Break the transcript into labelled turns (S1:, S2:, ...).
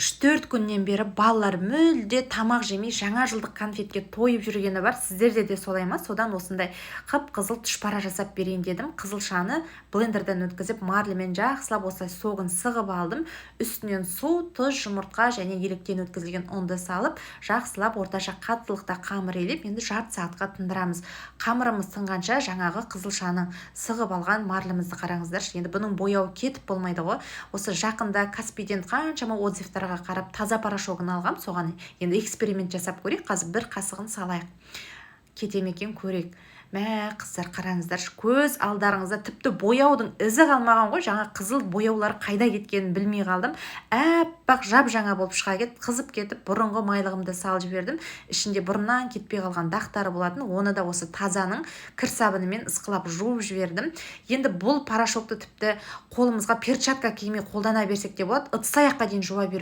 S1: 3-4 күннен бері балалар мүлде тамақ жемей жаңа жылдық конфетке тойып жүргені бар. Сіздерде де солай ма? Содан осындай қып-қызыл тұшпара жасап берейін дедім. Қызылшаны блендерден өткізіп марлемен жақсылап осылай согын сығып алдым. Үстінен су, тұз, жұмыртқа және електен өткізілген ұнды салып, жақсылап орташа қаттылықта қамыр елеп, енді жарты сағатқа тындырамыз. Қамырымыз тынғанша жаңағы қызылшаның сығып алған марлемізді қараңыздаршы. Енді бұның бояуы кетіп болмайды ғой. Осы жақында Каспийден қаншама отзывтарға қарап таза порошогын алғам, соған енді эксперимент жасап көрейік. Қазір бір қасығын салайық. Кете ме екен көрейік. Мә, қыздар, қараңыздаршы, көз алдарыңызда тіпті бояудың ізі қалмаған ғой. Жаңа қызыл бояулар қайда кеткенін білмей қалдым. Әппақ жап-жаңа болып шыға кетті, қызып кетіп, бұрынғы майлығымды салып жібердім. Ішінде бұрыннан кетпей қалған дақтары болатын. Оны да осы тазаның кір сабынымен ысқылап жуып жібердім. Енді бұл порошокты тіпті қолымызға перчатка кимей қолдана берсек те болады. Ыдыс аяққа дейін жуа беру